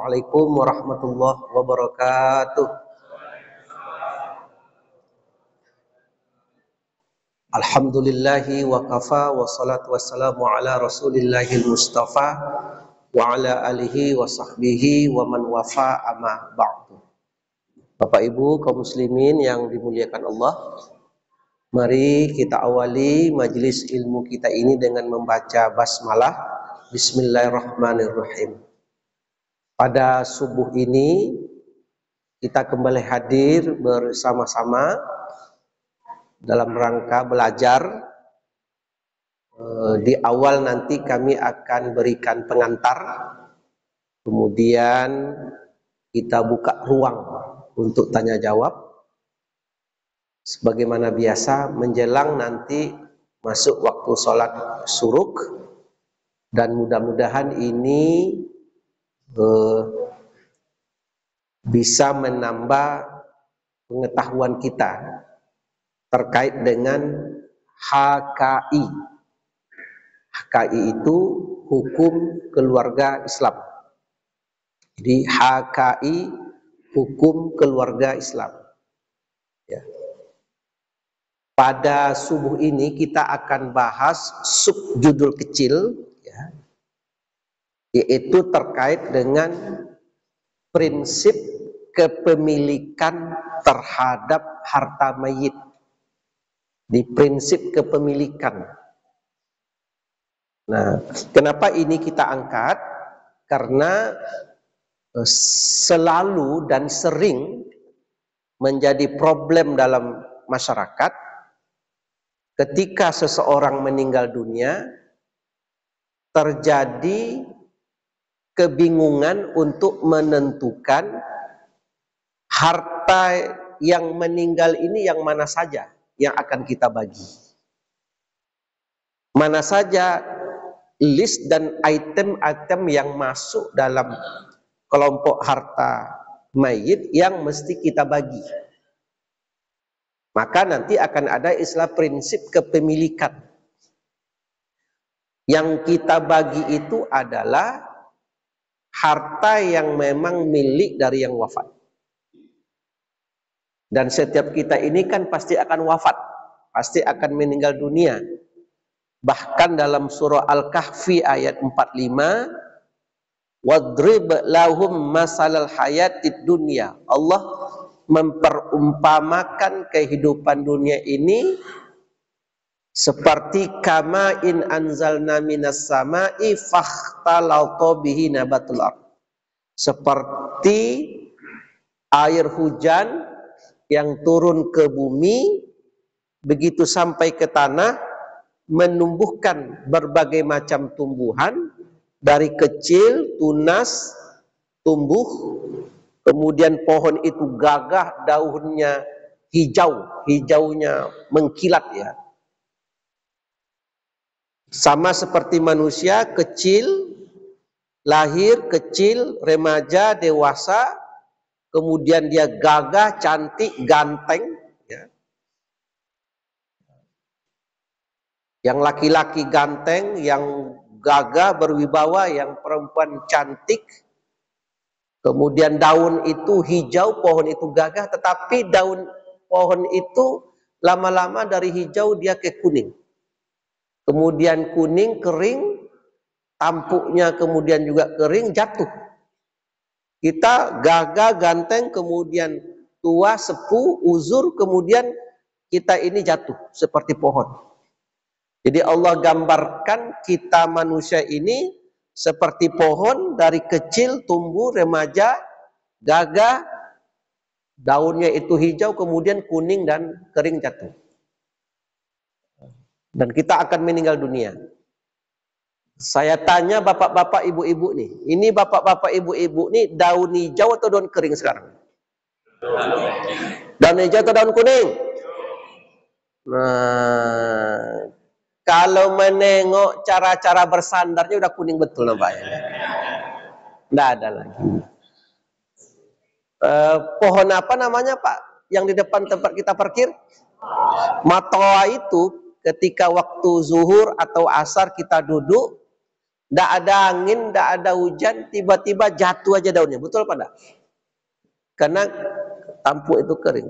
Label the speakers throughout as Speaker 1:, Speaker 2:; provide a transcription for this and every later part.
Speaker 1: Assalamualaikum warahmatullahi wabarakatuh. Alhamdulillahi wa kafa wa salatu wassalamu ala rasulillahil mustafa wa ala alihi wa sahbihi wa man wafa amma ba'du. Bapak Ibu kaum muslimin yang dimuliakan Allah, mari kita awali majelis ilmu kita ini dengan membaca basmalah. Bismillahirrahmanirrahim. Pada subuh ini kita kembali hadir bersama-sama dalam rangka belajar. Di awal nanti kami akan berikan pengantar, kemudian kita buka ruang untuk tanya jawab. Sebagaimana biasa menjelang nanti masuk waktu sholat syuruk, dan mudah-mudahan ini bisa menambah pengetahuan kita terkait dengan HKI. HKI itu hukum keluarga Islam. Jadi HKI hukum keluarga Islam. Ya. Pada subuh ini kita akan bahas subjudul kecil, ya, yaitu terkait dengan prinsip kepemilikan terhadap harta mayit. Di prinsip kepemilikan. Nah, kenapa ini kita angkat? Karena selalu dan sering menjadi problem dalam masyarakat ketika seseorang meninggal dunia, terjadi kebingungan untuk menentukan harta yang meninggal ini yang mana saja yang akan kita bagi. Mana saja list dan item-item yang masuk dalam kelompok harta mayit yang mesti kita bagi. Maka nanti akan ada istilah prinsip kepemilikan. Yang kita bagi itu adalah harta yang memang milik dari yang wafat. Dan setiap kita ini kan pasti akan wafat, pasti akan meninggal dunia. Bahkan dalam surah Al-Kahfi ayat 45, wadrib lahum masalal hayatid dunya. Allah memperumpamakan kehidupan dunia ini seperti kama in anzalna minas sama'i fakhtalata bihi nabatul ardh. Seperti air hujan yang turun ke bumi, begitu sampai ke tanah, menumbuhkan berbagai macam tumbuhan, dari kecil, tunas, tumbuh, kemudian pohon itu gagah, daunnya hijau, hijaunya mengkilat, ya. Sama seperti manusia, kecil, lahir, kecil, remaja, dewasa, kemudian dia gagah, cantik, ganteng, ya. Yang laki-laki ganteng, yang gagah, berwibawa, yang perempuan cantik. Kemudian daun itu hijau, pohon itu gagah, tetapi daun pohon itu lama-lama dari hijau dia ke kuning. Kemudian kuning, kering, tampuknya kemudian juga kering, jatuh. Kita gagah, ganteng, kemudian tua, sepuh, uzur, kemudian kita ini jatuh seperti pohon. Jadi Allah gambarkan kita manusia ini seperti pohon, dari kecil tumbuh, remaja, gagah, daunnya itu hijau, kemudian kuning dan kering, jatuh. Dan kita akan meninggal dunia. Saya tanya bapak-bapak, ibu-ibu nih, ini bapak-bapak, ibu-ibu nih daun hijau atau daun kering sekarang? Daun hijau atau daun kuning? Nah, kalau menengok cara-cara bersandarnya udah kuning betul nampaknya. Nggak ada lagi. Pohon apa namanya Pak? Yang di depan tempat kita parkir? Matoa itu ketika waktu zuhur atau asar kita duduk, Nggak ada angin, nggak ada hujan, tiba-tiba jatuh aja daunnya. Betul apa enggak? Karena tampuk itu kering.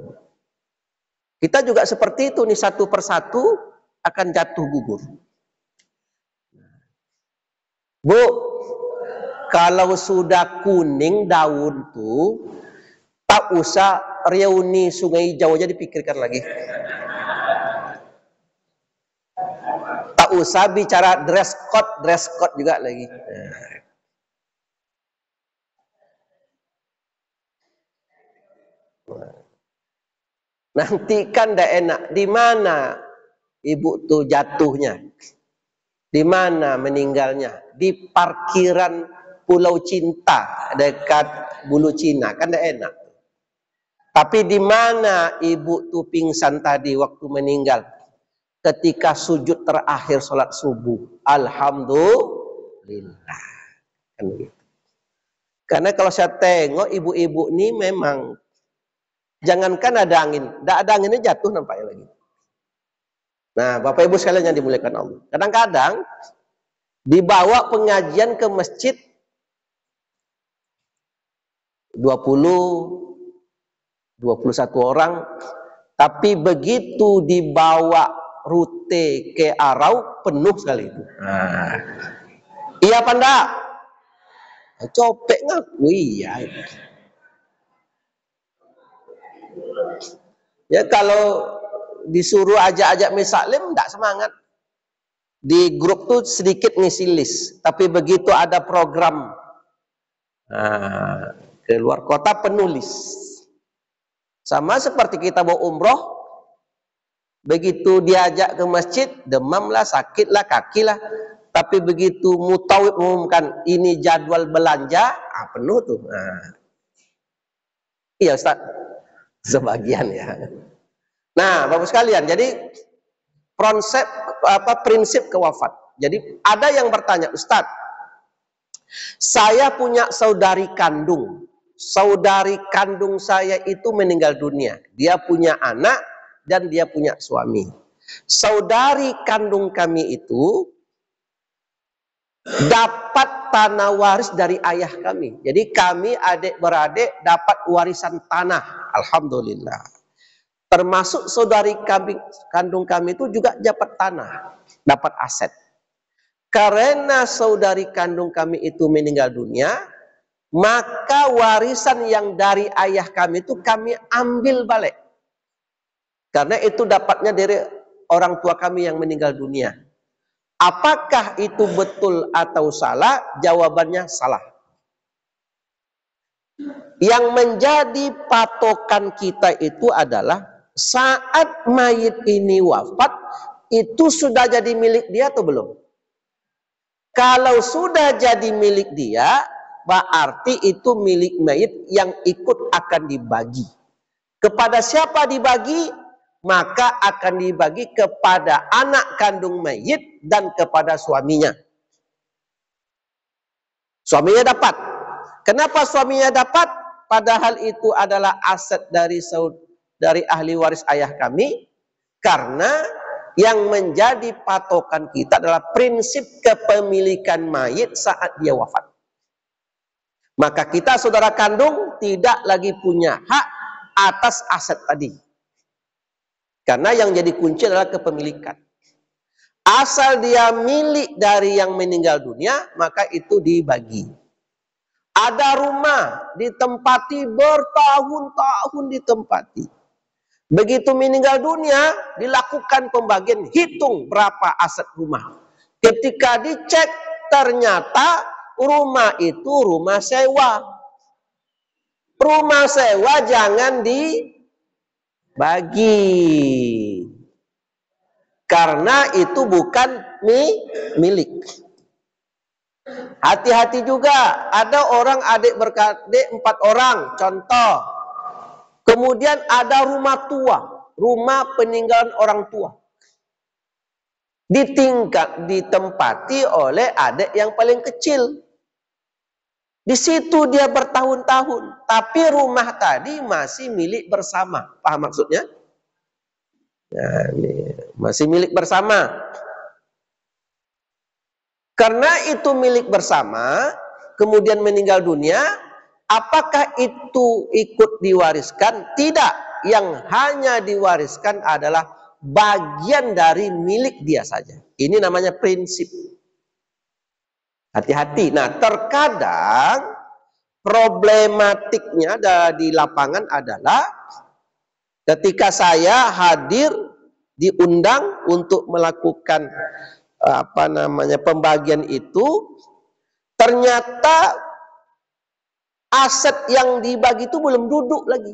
Speaker 1: Kita juga seperti itu nih, satu persatu akan jatuh gugur. Bu, kalau sudah kuning daun tuh, tak usah reuni Sungai Hijau aja dipikirkan lagi. Tak usah bicara dress code juga lagi. Nanti kan tidak enak. Di mana ibu tuh jatuhnya? Di mana meninggalnya? Di parkiran Pulau Cinta dekat Bulu Cina, kan tidak enak. Tapi di mana ibu tuh pingsan tadi waktu meninggal? Ketika sujud terakhir sholat subuh. Alhamdulillah. Kan begitu. Karena kalau saya tengok ibu-ibu ini memang, jangankan ada angin, tidak ada anginnya jatuh nampaknya lagi. Nah, Bapak Ibu sekalian yang dimuliakan Allah. Kadang-kadang dibawa pengajian ke masjid 20-21 orang, tapi begitu dibawa rute ke Arau penuh sekali itu. Nah, iya apa enggak? Copek ngaku iya. Ya kalau disuruh ajak-ajak misaklim enggak semangat. Di grup tuh sedikit ngisi list, tapi begitu ada program keluar kota penulis. Sama seperti kita bawa umroh, begitu diajak ke masjid, demam lah, sakit lah, kaki lah. Tapi begitu mutawib mengumumkan ini jadwal belanja, penuh tuh. Iya Ustaz, sebagian ya. Nah, Bapak sekalian, jadi prinsip kewafat. Jadi ada yang bertanya, Ustaz, saya punya saudari kandung. Saudari kandung saya itu meninggal dunia. Dia punya anak dan dia punya suami. Saudari kandung kami itu dapat tanah waris dari ayah kami. Jadi kami adik-beradik dapat warisan tanah. Alhamdulillah. Termasuk saudari kandung kami itu juga dapat tanah, dapat aset. Karena saudari kandung kami itu meninggal dunia, maka warisan yang dari ayah kami itu kami ambil balik. Karena itu dapatnya dari orang tua kami yang meninggal dunia. Apakah itu betul atau salah? Jawabannya salah. Yang menjadi patokan kita itu adalah saat mayit ini wafat, itu sudah jadi milik dia atau belum? Kalau sudah jadi milik dia, berarti itu milik mayit yang ikut akan dibagi. Kepada siapa dibagi? Maka akan dibagi kepada anak kandung mayit dan kepada suaminya. Suaminya dapat. Kenapa suaminya dapat? Padahal itu adalah aset dari ahli waris ayah kami. Karena yang menjadi patokan kita adalah prinsip kepemilikan mayit saat dia wafat. Maka kita saudara kandung tidak lagi punya hak atas aset tadi. Karena yang jadi kunci adalah kepemilikan. Asal dia milik dari yang meninggal dunia, maka itu dibagi. Ada rumah ditempati bertahun-tahun ditempati. Begitu meninggal dunia, dilakukan pembagian, hitung berapa aset rumah. Ketika dicek, ternyata rumah itu rumah sewa. Rumah sewa jangan dibagi. Karena itu bukan milik. Hati-hati juga, ada orang adik beradik 4 orang, contoh. Kemudian ada rumah tua, rumah peninggalan orang tua. Ditempati oleh adik yang paling kecil. Di situ dia bertahun-tahun, tapi rumah tadi masih milik bersama. Paham maksudnya? Nah, ini masih milik bersama. Karena itu milik bersama, kemudian meninggal dunia, apakah itu ikut diwariskan? Tidak. Yang hanya diwariskan adalah bagian dari milik dia saja. Ini namanya prinsip. Hati-hati. Nah, terkadang problematiknya di lapangan adalah ketika saya hadir diundang untuk melakukan pembagian itu, ternyata aset yang dibagi itu belum duduk lagi.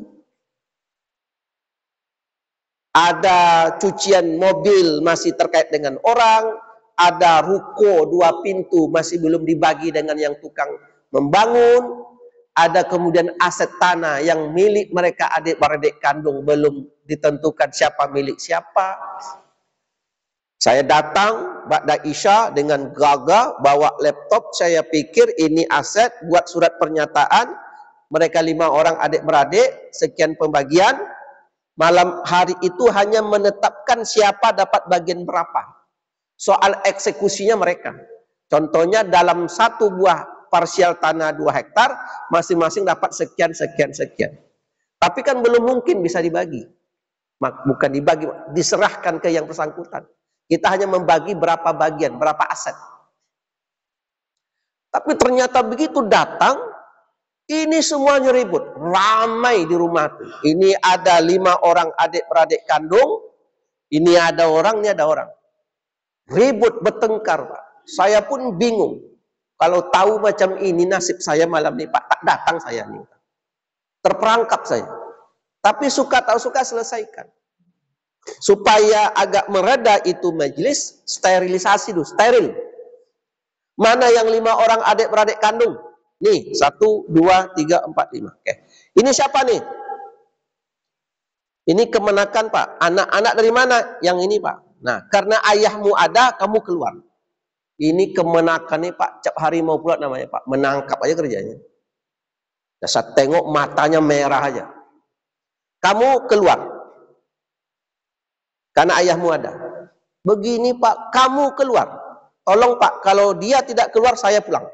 Speaker 1: Ada cucian mobil masih terkait dengan orang, ada ruko 2 pintu masih belum dibagi dengan yang tukang membangun, ada kemudian aset tanah yang milik mereka adik-beradik kandung belum ditentukan siapa milik siapa. Saya datang ba'da Isya dengan gagah bawa laptop, saya pikir ini aset, buat surat pernyataan, mereka 5 orang adik-beradik, sekian pembagian. Malam hari itu hanya menetapkan siapa dapat bagian berapa. Soal eksekusinya mereka. Contohnya dalam 1 buah parsial tanah 2 hektar, masing-masing dapat sekian, sekian, sekian. Tapi kan belum mungkin bisa dibagi. Bukan dibagi, diserahkan ke yang bersangkutan. Kita hanya membagi berapa bagian, berapa aset. Tapi ternyata begitu datang, ini semuanya ribut, ramai di rumah tuh. Ini ada 5 orang adik-beradik kandung, ini ada orang, ini ada orang. Ribut, bertengkar, Pak. Saya pun bingung. Kalau tahu macam ini nasib saya malam ini, Pak, tak datang saya nih. Terperangkap saya. Tapi suka tak suka selesaikan. Supaya agak mereda itu majelis, sterilisasi dulu, steril. Mana yang 5 orang adik-beradik kandung? Nih, 1, 2, 3, 4, 5. Oke. Ini siapa nih? Ini kemenakan, Pak. Anak-anak dari mana? Yang ini, Pak. Nah, karena ayahmu ada, kamu keluar. Ini kemenakan nih, Pak. Cap harimau pula namanya, Pak. Menangkap aja kerjanya. Nah, saya tengok matanya merah aja. Kamu keluar. Karena ayahmu ada. Begini, Pak. Kamu keluar. Tolong, Pak. Kalau dia tidak keluar, saya pulang.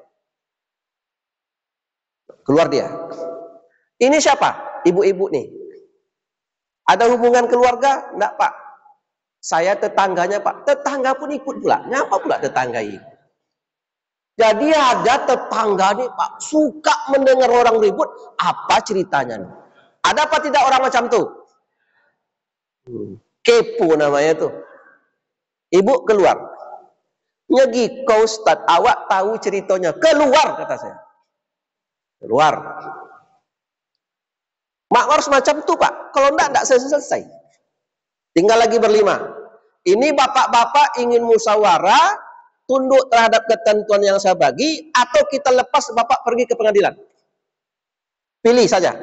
Speaker 1: Keluar dia. Ini siapa? Ibu-ibu nih. Ada hubungan keluarga? Enggak, Pak. Saya tetangganya, Pak. Tetangga pun ikut pula. Ngapa pula tetangga ikut? Jadi ada tetangga nih, Pak, suka mendengar orang ribut. Apa ceritanya nih? Ada apa tidak orang macam tuh? Kepo namanya tuh. Ibu keluar. Nyegi kau Ustaz, awak tahu ceritanya. Keluar, kata saya. Keluar. Mak harus macam tu, Pak. Kalau enggak selesai. Tinggal lagi berlima. Ini bapak-bapak ingin musyawarah, tunduk terhadap ketentuan yang saya bagi, atau kita lepas bapak pergi ke pengadilan. Pilih saja.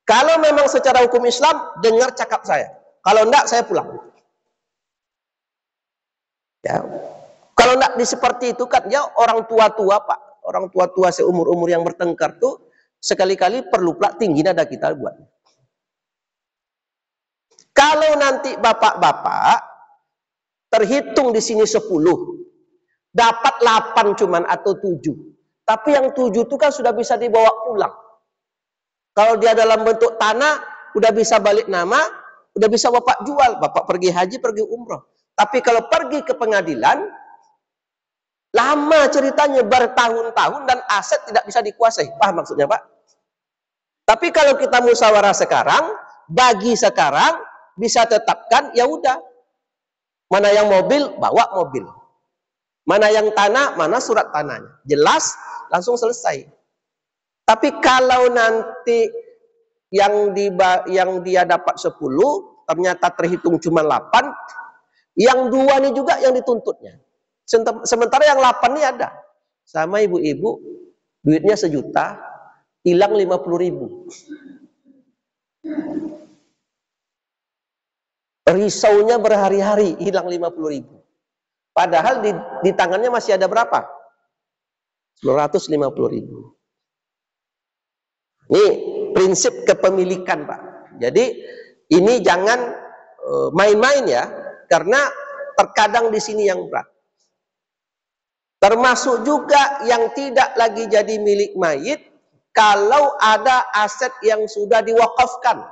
Speaker 1: Kalau memang secara hukum Islam, dengar cakap saya. Kalau enggak, saya pulang. Ya. Kalau enggak seperti itu kan, ya orang tua-tua, Pak. Orang tua-tua seumur-umur yang bertengkar tuh sekali-kali perlu pula tinggi nada kita buat. Kalau nanti bapak-bapak terhitung di sini 10, dapat 8 cuman atau 7. Tapi yang 7 itu kan sudah bisa dibawa pulang. Kalau dia dalam bentuk tanah, udah bisa balik nama, udah bisa bapak jual, bapak pergi haji, pergi umroh. Tapi kalau pergi ke pengadilan, lama ceritanya, bertahun-tahun, dan aset tidak bisa dikuasai. Paham maksudnya, Pak? Tapi kalau kita musyawarah sekarang, bagi sekarang, bisa tetapkan, ya udah. Mana yang mobil, bawa mobil. Mana yang tanah, mana surat tanahnya. Jelas, langsung selesai. Tapi kalau nanti yang dia dapat 10, ternyata terhitung cuma 8, yang 2 ini juga yang dituntutnya. Sementara yang 8 ini ada. Sama ibu-ibu, duitnya 1 juta, hilang 50.000. Risaunya berhari-hari, hilang 50.000. Padahal di tangannya masih ada berapa? 250.000. Ini prinsip kepemilikan, Pak. Jadi ini jangan main-main ya, karena terkadang di sini yang berat. Termasuk juga yang tidak lagi jadi milik mayit kalau ada aset yang sudah diwakafkan.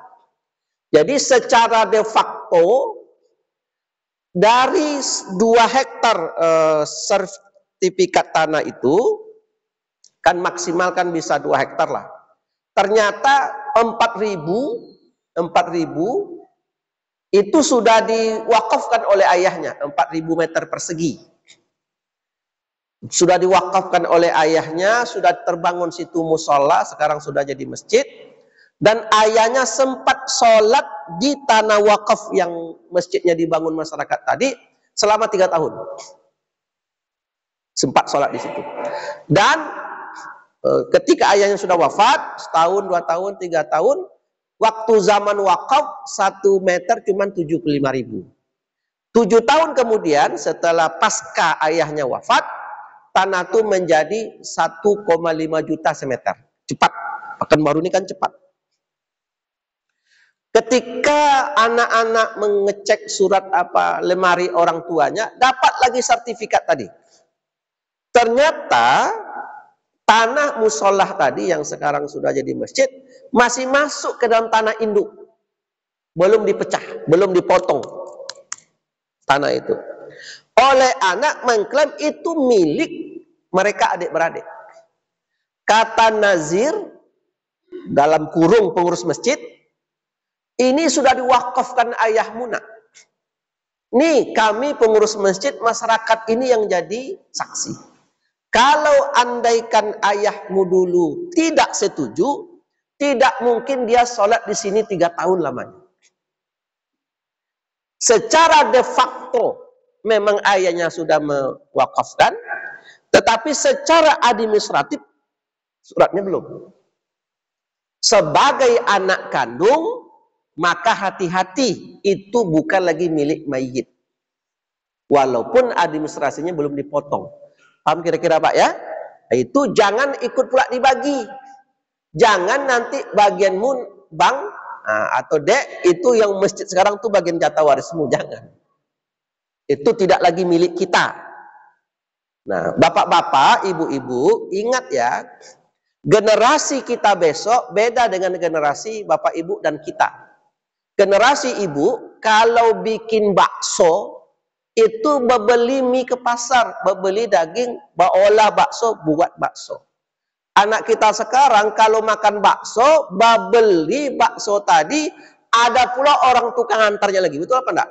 Speaker 1: Jadi secara de facto dari 2 hektar sertifikat tanah itu kan maksimal kan bisa 2 hektar lah. Ternyata 4.000 itu sudah diwakafkan oleh ayahnya, 4.000 meter persegi. Sudah diwakafkan oleh ayahnya, sudah terbangun situ musola, sekarang sudah jadi masjid. Dan ayahnya sempat sholat di tanah wakaf yang masjidnya dibangun masyarakat tadi selama 3 tahun. Sempat sholat di situ. Dan ketika ayahnya sudah wafat, setahun, 2 tahun, 3 tahun, waktu zaman wakaf 1 meter cuma 75.000. 7 tahun kemudian setelah pasca ayahnya wafat, tanah itu menjadi 1,5 juta semeter. Cepat. Pekanbaru ini kan cepat. Ketika anak-anak mengecek surat lemari orang tuanya, dapat lagi sertifikat tadi. Ternyata tanah musolah tadi yang sekarang sudah jadi masjid masih masuk ke dalam tanah induk. Belum dipecah, belum dipotong tanah itu. Oleh anak mengklaim itu milik mereka adik-beradik. Kata nazir dalam kurung pengurus masjid, ini sudah diwakafkan ayahmu nak. Nih kami pengurus masjid, masyarakat ini yang jadi saksi. Kalau andaikan ayahmu dulu tidak setuju, tidak mungkin dia sholat di sini 3 tahun lamanya. Secara de facto memang ayahnya sudah mewakafkan, tetapi secara administratif suratnya belum. Sebagai anak kandung, maka hati-hati, itu bukan lagi milik mayit. Walaupun administrasinya belum dipotong. Paham kira-kira Pak ya? Itu jangan ikut pula dibagi. Jangan nanti bagianmu bang atau dek, itu yang masjid sekarang tuh bagian jatah warismu, jangan. Itu tidak lagi milik kita. Nah, bapak-bapak, ibu-ibu, ingat ya, generasi kita besok beda dengan generasi bapak ibu dan kita. Generasi ibu, kalau bikin bakso, itu membeli mie ke pasar, membeli daging, olah bakso, buat bakso. Anak kita sekarang kalau makan bakso, beli bakso tadi, ada pula orang tukang antarnya lagi. Betul apa enggak?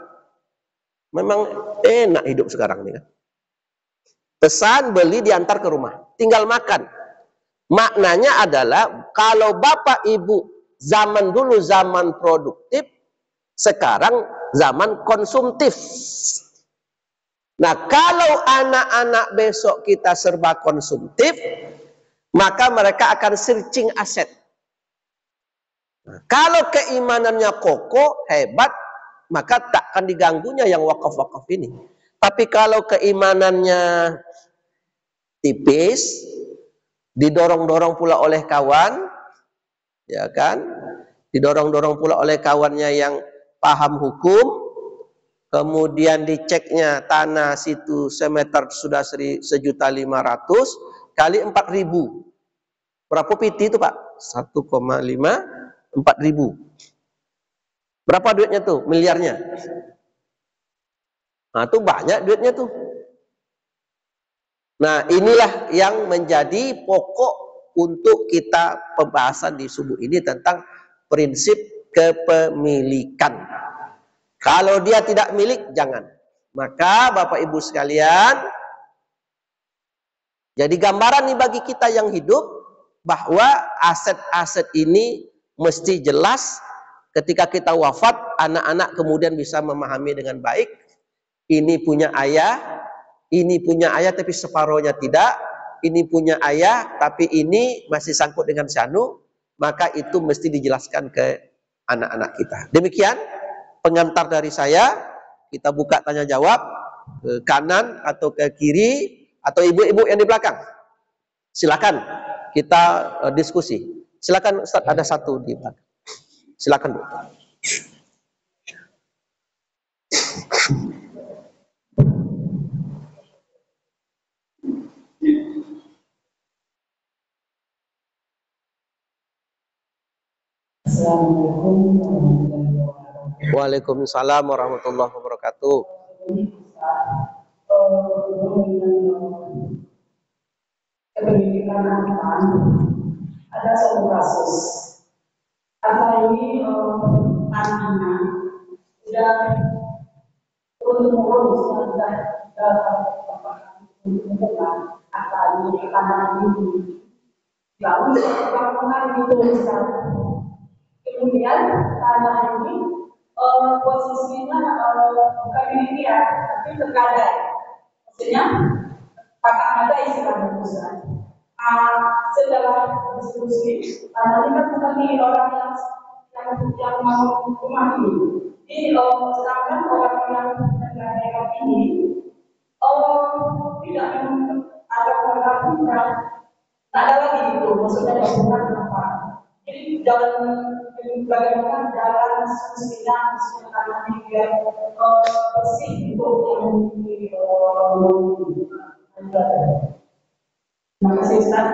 Speaker 1: Memang enak hidup sekarang ini kan. Pesan, beli, diantar ke rumah. Tinggal makan. Maknanya adalah kalau bapak ibu zaman dulu zaman produktif, sekarang zaman konsumtif. Nah, kalau anak-anak besok kita serba konsumtif, maka mereka akan searching aset. Nah, kalau keimanannya kokoh, hebat, maka tak akan diganggunya yang wakaf-wakaf ini. Tapi kalau keimanannya tipis, didorong-dorong pula oleh kawan, ya kan? Didorong-dorong pula oleh kawannya yang paham hukum, kemudian diceknya tanah situ semeter sudah 1.500.000 kali 4.000. Berapa piti itu Pak? 1,5 4.000. Berapa duitnya tuh? Miliarnya. Nah, itu banyak duitnya tuh. Nah, inilah yang menjadi pokok untuk kita pembahasan di subuh ini tentang prinsip kepemilikan. Kalau dia tidak milik, jangan. Maka Bapak Ibu sekalian, jadi gambaran nih bagi kita yang hidup, bahwa aset-aset ini mesti jelas. Ketika kita wafat, anak-anak kemudian bisa memahami dengan baik. Ini punya ayah, tapi separohnya tidak. Ini punya ayah, tapi ini masih sangkut dengan syanu. Maka itu mesti dijelaskan ke anak-anak kita. Demikian pengantar dari saya. Kita buka tanya jawab ke kanan atau ke kiri, atau ibu-ibu yang di belakang. Silakan kita diskusi. Silakan Ustaz, ada satu di belakang. Silakan Bu.
Speaker 2: Assalamualaikum warahmatullahi wabarakatuh.
Speaker 1: Waalaikumsalam warahmatullahi wabarakatuh.
Speaker 2: Kependidikan anak ada satu kasus. Karena ini anak-anak sudah turun-temurun sudah anak ini lalu bangunan itu kemudian tanah ini posisinya bukan demikian tapi terkadang maksudnya pakai ada istilahnya pusat. Setelah diskusi tanah ini kan bukan milik orang yang mau rumah ini. Jadi sedangkan orang yang menggadaikan ini tidak ada keluarga, tak ada lagi itu, maksudnya bukan apa. Jadi jalan bagaimana jalan semestinya karena biar bersih untuk yang terima kasih Ustaz.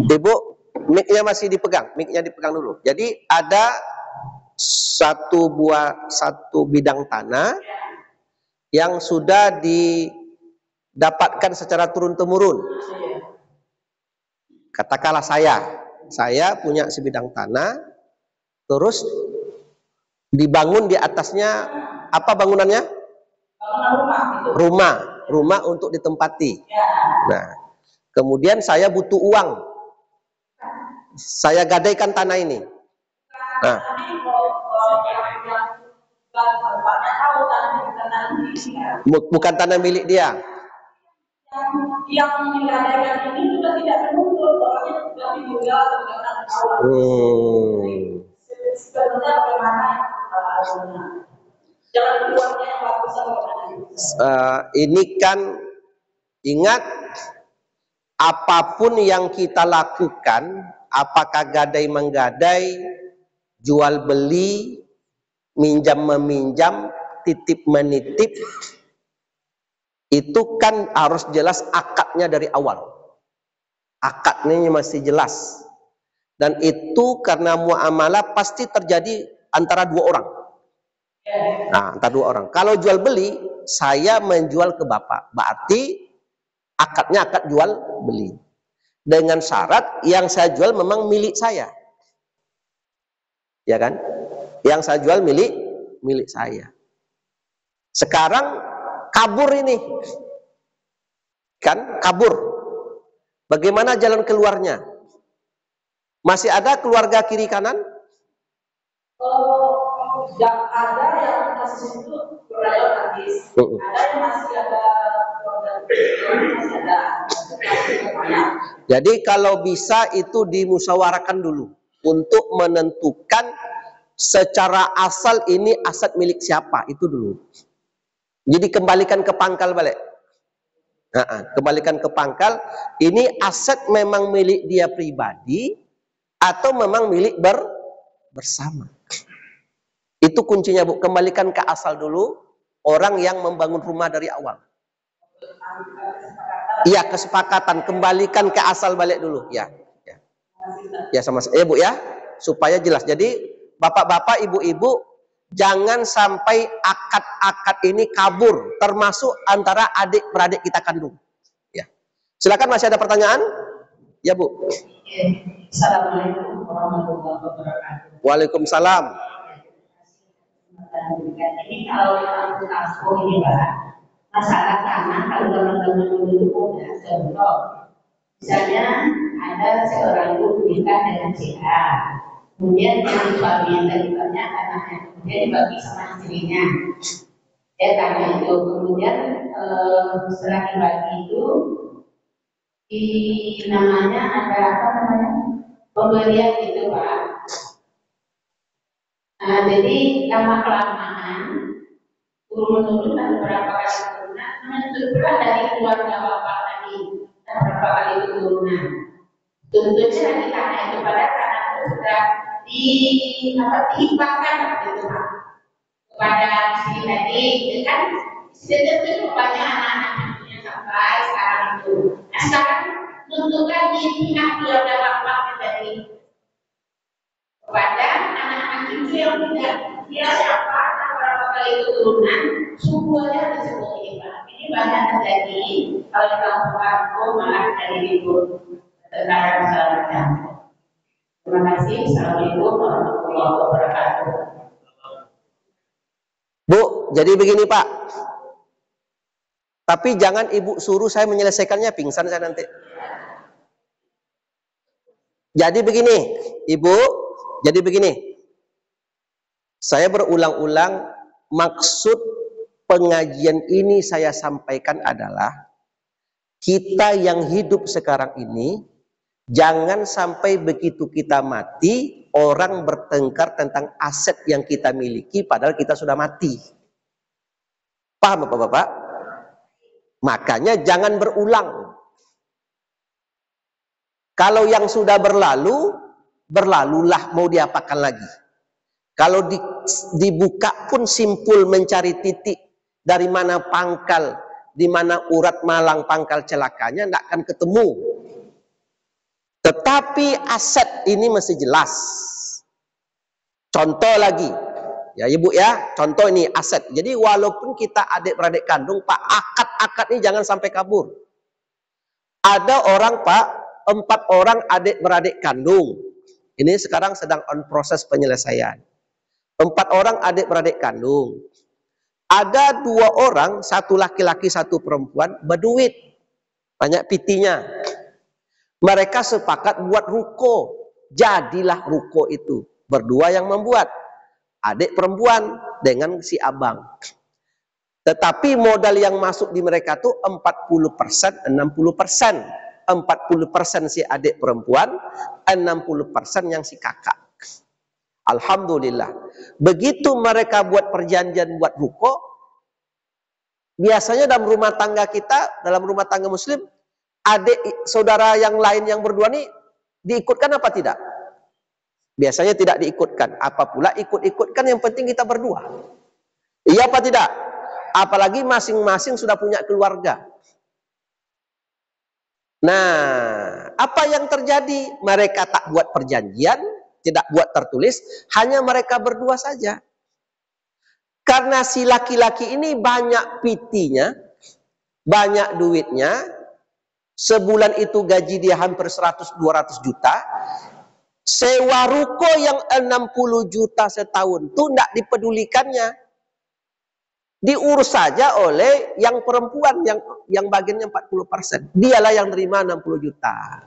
Speaker 1: Ibu, mic-nya masih dipegang, mic-nya dipegang dulu. Jadi ada satu bidang tanah yang sudah didapatkan secara turun-temurun. Katakanlah saya punya sebidang tanah, terus dibangun di atasnya apa bangunannya? Rumah untuk ditempati. Nah, kemudian saya butuh uang, saya gadaikan tanah ini. Nah, bukan tanah milik dia.
Speaker 2: Yang menggadaikan ini juga tidak menuntut orangnya juga dijual atau sebenarnya bagaimana jangan keluarnya yang bagus
Speaker 1: ini kan ingat apapun yang kita lakukan, apakah gadai menggadai, jual beli, minjam meminjam, titip menitip, itu kan harus jelas akadnya dari awal. Akadnya masih jelas. Dan itu karena muamalah pasti terjadi antara dua orang. Nah, antara dua orang. Kalau jual beli, saya menjual ke Bapak. Berarti akadnya akad jual beli. Dengan syarat yang saya jual memang milik saya. Ya kan? Yang saya jual milik saya. Sekarang kabur ini. Kan kabur. Bagaimana jalan keluarnya? Masih ada keluarga kiri kanan?
Speaker 2: Ada yang kasus itu berlayar habis. Ada yang masih ada masih ada.
Speaker 1: Jadi kalau bisa itu dimusyawarahkan dulu untuk menentukan secara asal ini aset milik siapa, itu dulu. Jadi kembalikan ke pangkal balik. Kembalikan ke pangkal, ini aset memang milik dia pribadi atau memang milik bersama. Itu kuncinya, Bu. Kembalikan ke asal dulu, orang yang membangun rumah dari awal. Iya, kesepakatan, kembalikan ke asal balik dulu, ya. Ya sama Bu ya, supaya jelas. Jadi bapak-bapak, ibu-ibu, jangan sampai akad-akad ini kabur, termasuk antara adik-beradik kita kandung. Ya. Silakan, masih ada pertanyaan? Ya, Bu.
Speaker 2: Assalamualaikum warahmatullahi wabarakatuh.
Speaker 1: Waalaikumsalam.
Speaker 2: Ini kalau yang aku ini Pak, masalah tanah kalau teman-teman dulu ada contoh. Misalnya ada seorang ibu menikah dengan CA, kemudian yang suami yang tadi banyak anaknya, kemudian dibagi sama istrinya. Dia tanya itu, kemudian setelah dibagi itu, di namanya ada apa namanya pembelian itu Pak. Nah, jadi lama kelamaan turun-turun dan beberapa kali turunan, menentukan dari keluarga bapak tadi beberapa kali turunan. Tentunya di tanah itu pada tanah itu sudah dihibahkan gitu Pak kepada istri tadi, kan itu banyak anak-anaknya sampai sekarang itu. Nah, sekarang tentukan di pihak keluarga bapak tadi kepada anak-anak cucu yang tidak dia siapa berapa kali keturunan sukunya disebut hibah. Ini banyak terjadi kalau di kampung-kampung malah dari libur sekarang segala macam. Terima kasih. Assalamualaikum warahmatullahi wabarakatuh.
Speaker 1: Bu, jadi begini Pak. Tapi jangan Ibu suruh saya menyelesaikannya, pingsan saya nanti. Jadi begini, Ibu, jadi begini. Saya berulang-ulang, maksud pengajian ini saya sampaikan adalah kita yang hidup sekarang ini jangan sampai begitu kita mati orang bertengkar tentang aset yang kita miliki padahal kita sudah mati. Paham Bapak-bapak? Makanya jangan berulang. Kalau yang sudah berlalu, berlalulah, mau diapakan lagi. Kalau dibuka pun simpul mencari titik dari mana pangkal, di mana urat malang pangkal celakanya, tidak akan ketemu. Tetapi aset ini mesti jelas. Contoh lagi, ya Ibu ya, contoh ini aset. Jadi walaupun kita adik-beradik kandung, Pak, akad-akad ini jangan sampai kabur. Ada orang Pak, 4 orang adik-beradik kandung. Ini sekarang sedang on proses penyelesaian. 4 orang adik-beradik kandung. Ada 2 orang, 1 laki-laki, 1 perempuan, berduit. Banyak pitinya. Mereka sepakat buat ruko. Jadilah ruko itu. Berdua yang membuat. Adik perempuan dengan si abang. Tetapi modal yang masuk di mereka tuh 40%, 60%. 40% si adik perempuan, 60% yang si kakak. Alhamdulillah. Begitu mereka buat perjanjian buat ruko, biasanya dalam rumah tangga kita, dalam rumah tangga muslim, adik saudara yang lain yang berdua nih diikutkan apa tidak? Biasanya tidak diikutkan. Apa pula ikut-ikutkan, yang penting kita berdua. Iya apa tidak? Apalagi masing-masing sudah punya keluarga. Nah, apa yang terjadi? Mereka tak buat perjanjian, tidak buat tertulis, hanya mereka berdua saja. Karena si laki-laki ini banyak pitinya, banyak duitnya, sebulan itu gaji dia hampir 100-200 juta, sewa ruko yang 60 juta setahun itu tidak dipedulikannya. Diurus saja oleh yang perempuan yang bagiannya 40%. Dialah yang terima 60 juta.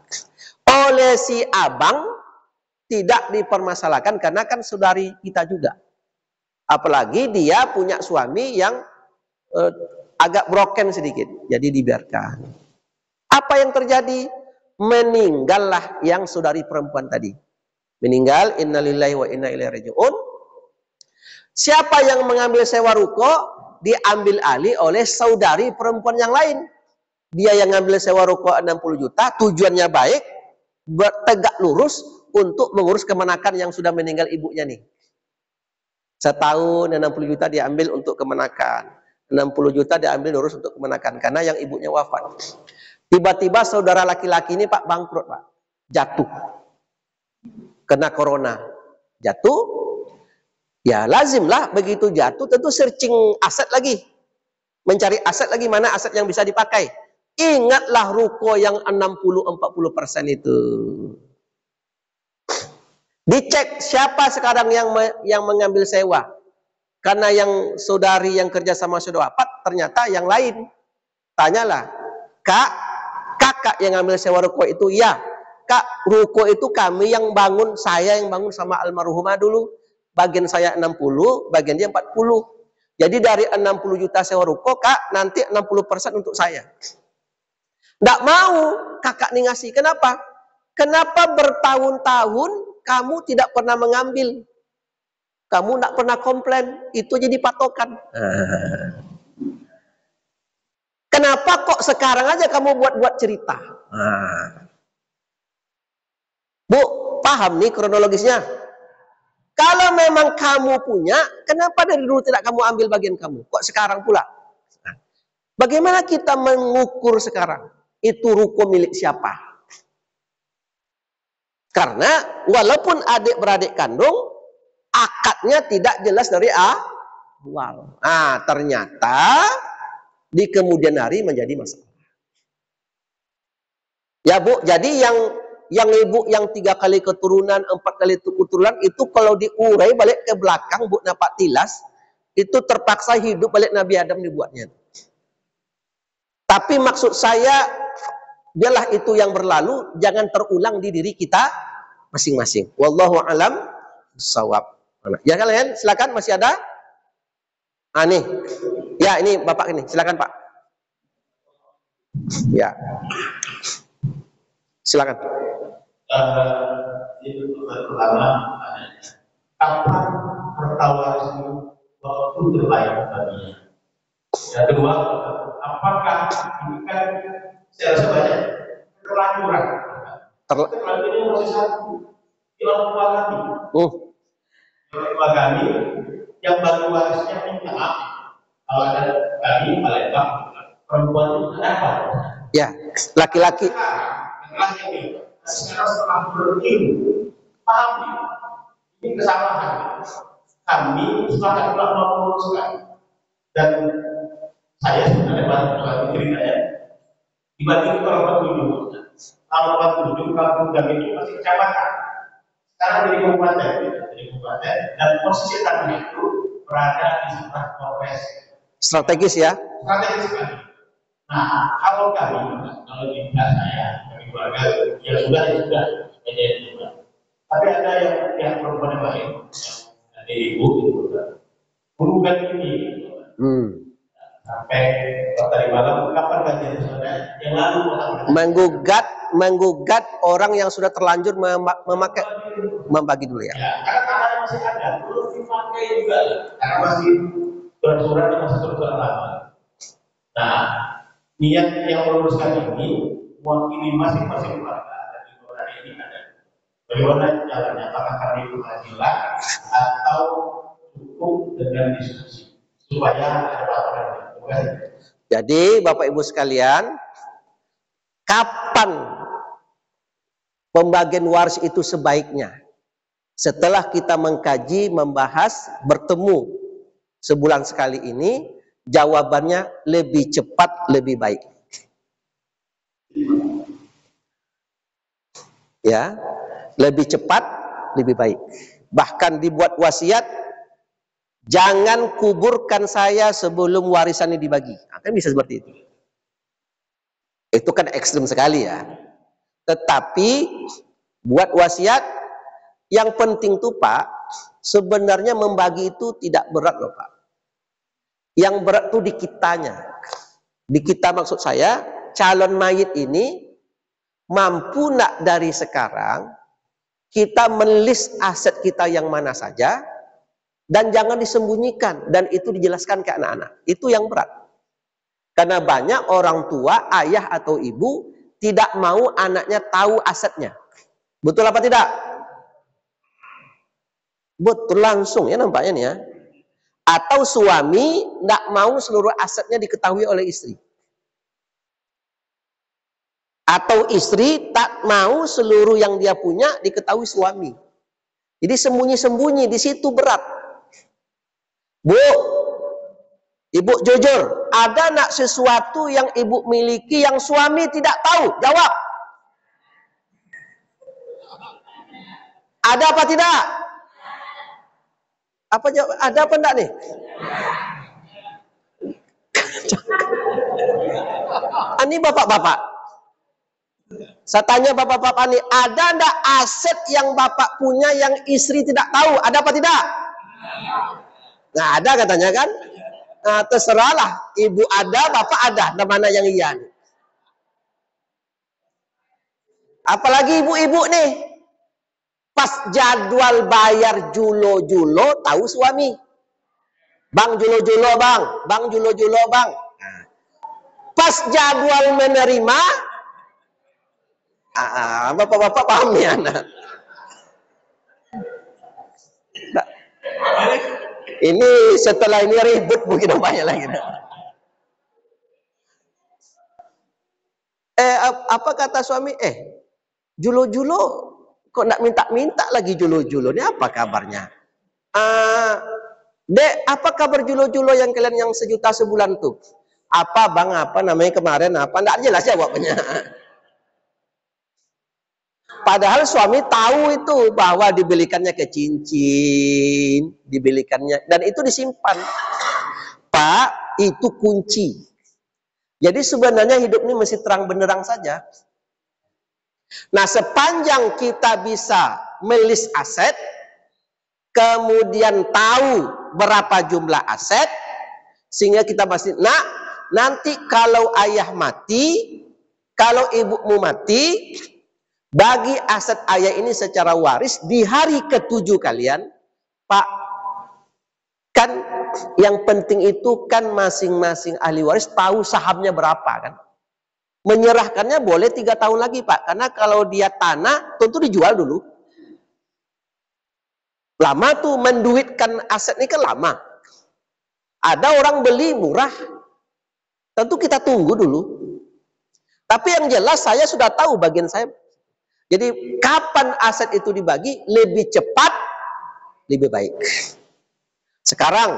Speaker 1: Oleh si abang tidak dipermasalahkan karena kan saudari kita juga. Apalagi dia punya suami yang agak broken sedikit. Jadi dibiarkan. Apa yang terjadi? Meninggallah yang saudari perempuan tadi. Meninggal, innalillahi wa inna ilaihi raji'un. Siapa yang mengambil sewa ruko? Diambil alih oleh saudari perempuan yang lain. Dia yang ngambil sewa ruko 60 juta, tujuannya baik, tegak lurus untuk mengurus kemenakan yang sudah meninggal ibunya nih. Setahun 60 juta diambil untuk kemenakan. 60 juta diambil lurus untuk kemenakan karena yang ibunya wafat. Tiba-tiba saudara laki-laki ini Pak bangkrut Pak. Jatuh. Kena corona. Jatuh. Ya lazimlah begitu jatuh tentu searching aset lagi. Mencari aset lagi, mana aset yang bisa dipakai. Ingatlah ruko yang 60-40% itu. Dicek siapa sekarang yang mengambil sewa. Karena yang saudari yang kerja sama sudah wafat, ternyata yang lain. Tanyalah, kakak yang ngambil sewa ruko itu? Ya, Kak, ruko itu kami yang bangun, saya yang bangun sama almarhumah dulu. Bagian saya 60, bagian dia 40. Jadi dari 60 juta sewa ruko, Kak, nanti 60% untuk saya. Nggak mau kakak nih ngasih. Kenapa? Kenapa bertahun-tahun kamu tidak pernah mengambil? Kamu nggak pernah komplain. Itu jadi patokan. Kenapa kok sekarang aja kamu buat-buat cerita? Bu, paham nih kronologisnya? Kalau memang kamu punya, kenapa dari dulu tidak kamu ambil bagian kamu? Kok sekarang pula? Nah, bagaimana kita mengukur sekarang? Itu ruko milik siapa? Karena walaupun adik beradik kandung, akadnya tidak jelas dari awal. Nah, ternyata di kemudian hari menjadi masalah. Ya Bu, jadi yang ibu yang 3 kali keturunan, 4 kali keturunan itu kalau diurai balik ke belakang Bu Napak Tilas, itu terpaksa hidup balik Nabi Adam dibuatnya. Tapi maksud saya, biarlah itu yang berlalu, jangan terulang di diri kita masing-masing. Wallahu alam shawab. Ya kalian, silakan, masih ada? Nih. Ya, ini Bapak ini, silakan Pak. Ya. Silakan.
Speaker 3: Itu pertama, kapan harta waris itu waktu terbaik baginya? Yang kedua, apakah ini kan saya rasa banyak terlanjuran? Terlanjur ini masih satu, hilang dua kali. Kami yang bagi warisnya minta maaf. Kalau ada kami, malaikat, perempuan itu kenapa?
Speaker 1: Ya, laki-laki.
Speaker 3: Sekarang setelah berilmu, pahami ini kesalahan. Kami sepakat telah meluruskan, dan saya sebenarnya bantu ceritanya dibanding kalau petunjuk. Kalau petunjuk kampung kami itu masih kecamatan. Sekarang jadi kabupaten, dan posisi kami itu berada di sebelah Polres.
Speaker 1: Strategis ya?
Speaker 3: Strategis sekali. Nah, kalau kami, kalau di saya, kami keluarga, ya sudah, tapi ada yang perempuan yang lain, ada ibu, menggugat ini, sampai tadi malam, kapan gajian saudara, yang lalu
Speaker 1: menggugat orang yang sudah terlanjur memakai, membagi dulu ya.
Speaker 3: Karena tanahnya masih ada, belum dipakai juga, karena masih surat-surat yang masih surat lama. Nah, niat yang meluruskan ini mewakili masing-masing keluarga, dan di luar ini ada bagaimana jalannya, apakah kami pengadilan atau cukup dengan diskusi supaya ada laporan.
Speaker 1: Jadi Bapak Ibu sekalian, kapan pembagian waris itu sebaiknya? Setelah kita mengkaji, membahas, bertemu sebulan sekali ini, jawabannya lebih cepat, lebih baik. Ya, lebih cepat, lebih baik. Bahkan dibuat wasiat, jangan kuburkan saya sebelum warisannya dibagi. Kan bisa seperti itu. Itu kan ekstrim sekali ya. Tetapi buat wasiat, yang penting tuh Pak, sebenarnya membagi itu tidak berat loh Pak. Yang berat tuh di kitanya. Di kita maksud saya, calon mayit ini mampu nak dari sekarang kita melis aset kita yang mana saja, dan jangan disembunyikan, dan itu dijelaskan ke anak-anak. Itu yang berat. Karena banyak orang tua, ayah atau ibu tidak mau anaknya tahu asetnya. Betul apa tidak? Betul langsung ya nampaknya nih ya. Atau suami tidak mau seluruh asetnya diketahui oleh istri. Atau istri tak mau seluruh yang dia punya diketahui suami. Jadi sembunyi-sembunyi, di situ berat. Bu, ibu jujur, ada nak sesuatu yang ibu miliki yang suami tidak tahu? Jawab. Ada apa tidak? Apa jawab? Ada apa enggak nih? Ini bapak-bapak. Saya tanya bapak-bapak nih, ada enggak aset yang bapak punya yang istri tidak tahu? Ada apa tidak? Nah, ada katanya kan? Nah, terserahlah, ibu ada, bapak ada, mana yang iya nih. Apalagi ibu-ibu nih, pas jadwal bayar julo-julo, tahu suami. Bang julo-julo bang, bang julo-julo bang. Pas jadwal menerima, bapak-bapak paham ya anak. Ini setelah ini ribut mungkin banyak lagi. Apa kata suami? Julo-julo kok nggak minta-minta lagi julo-julo? Ini apa kabarnya? Dek, apa kabar julo-julo yang kalian yang 1 juta sebulan tuh? Apa bang, apa namanya kemarin, apa? Nggak jelas jawabnya. Padahal suami tahu itu bahwa dibelikannya ke cincin, dibelikannya, dan itu disimpan. Pak, itu kunci. Jadi sebenarnya hidup ini mesti terang benderang saja. Nah, sepanjang kita bisa melis aset, kemudian tahu berapa jumlah aset, sehingga kita pasti, nak, nanti kalau ayah mati, kalau ibumu mati, bagi aset ayah ini secara waris di hari ke-7 kalian, Pak, kan yang penting itu kan masing-masing ahli waris tahu sahamnya berapa kan. Menyerahkannya boleh 3 tahun lagi Pak, karena kalau dia tanah tentu dijual dulu. Lama tuh menduitkan aset ini kan lama. Ada orang beli murah, tentu kita tunggu dulu. Tapi yang jelas saya sudah tahu bagian saya. Jadi kapan aset itu dibagi lebih cepat, lebih baik. Sekarang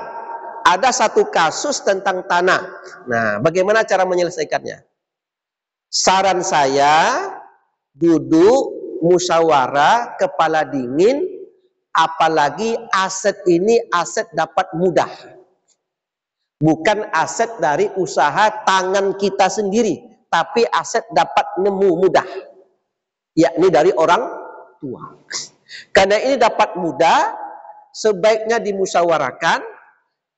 Speaker 1: ada satu kasus tentang tanah. Nah, bagaimana cara menyelesaikannya? Saran saya, duduk musyawarah kepala dingin, apalagi aset ini aset dapat mudah. Bukan aset dari usaha tangan kita sendiri, tapi aset dapat nemu mudah. Yakni dari orang tua. Karena ini dapat mudah, sebaiknya dimusyawarahkan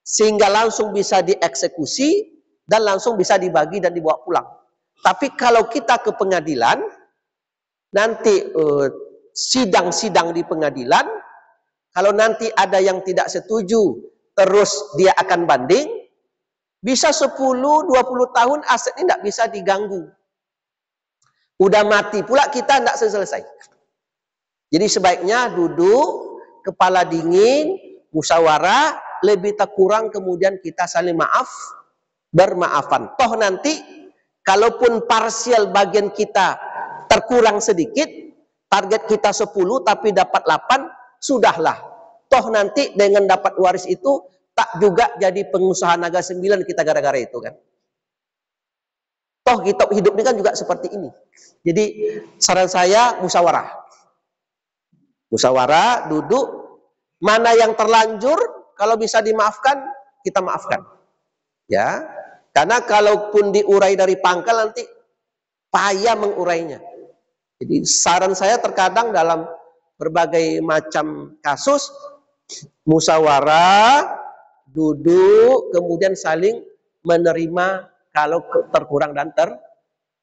Speaker 1: sehingga langsung bisa dieksekusi dan langsung bisa dibagi dan dibawa pulang. Tapi kalau kita ke pengadilan, nanti sidang-sidang di pengadilan, kalau nanti ada yang tidak setuju, terus dia akan banding, bisa 10-20 tahun aset ini tidak bisa diganggu. Udah mati pula kita tidak selesai. Jadi sebaiknya duduk, kepala dingin, musyawarah, lebih tak kurang kemudian kita saling maaf, bermaafan. Toh nanti, kalaupun parsial bagian kita terkurang sedikit, target kita 10 tapi dapat 8, sudahlah. Toh nanti dengan dapat waris itu, tak juga jadi pengusaha Naga 9 kita gara-gara itu kan. Toh kita hidup ini kan juga seperti ini. Jadi saran saya musyawarah. Musyawarah, duduk, mana yang terlanjur, kalau bisa dimaafkan, kita maafkan. Ya, karena kalaupun diurai dari pangkal nanti payah mengurainya. Jadi saran saya terkadang dalam berbagai macam kasus, musyawarah, duduk, kemudian saling menerima kalau terkurang dan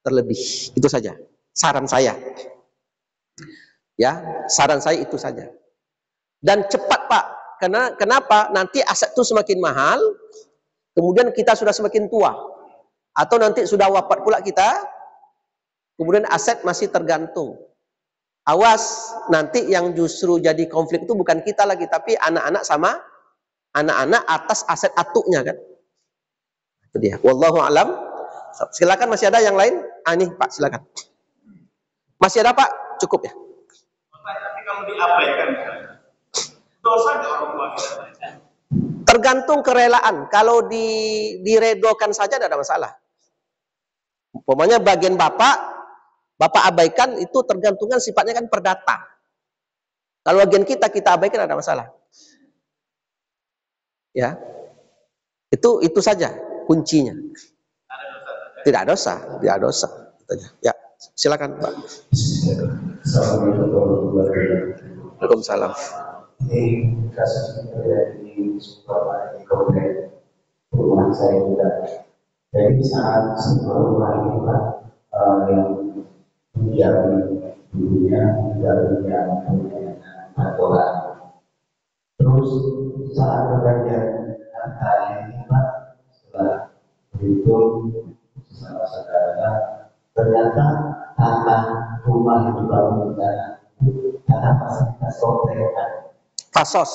Speaker 1: terlebih. Itu saja saran saya. Ya, saran saya itu saja. Dan cepat Pak, karena kenapa? Nanti aset itu semakin mahal, kemudian kita sudah semakin tua, atau nanti sudah wafat pula kita, kemudian aset masih tergantung. Awas, nanti yang justru jadi konflik itu bukan kita lagi, tapi anak-anak sama anak-anak atas aset atuknya kan. Itu dia. Wallahu a'lam. Silakan, masih ada yang lain? Ini Pak, silakan. Masih ada Pak? Cukup ya.
Speaker 3: Tapi kamu diabaikan, dosa orang tua.
Speaker 1: Tergantung kerelaan. Kalau diredokan saja tidak ada masalah. Umpamanya bagian bapak abaikan, itu tergantungan sifatnya kan perdata. Kalau bagian kita abaikan tidak ada masalah. Ya, itu saja kuncinya. Tidak dosa. Ya, silakan Pak. Waalaikumsalam.
Speaker 4: Ini kasus ini terjadi di Sukabumi, di Kabupaten perumahan saya juga. Jadi saat sebuah rumah ini Pak, yang menjadi dulunya yang punya kantoran. Terus saat pergantian hari ini Pak, setelah berhitung sama saudara, ternyata tanah rumah yang dibangun tanah fasilitas kontrakan.
Speaker 1: Fasos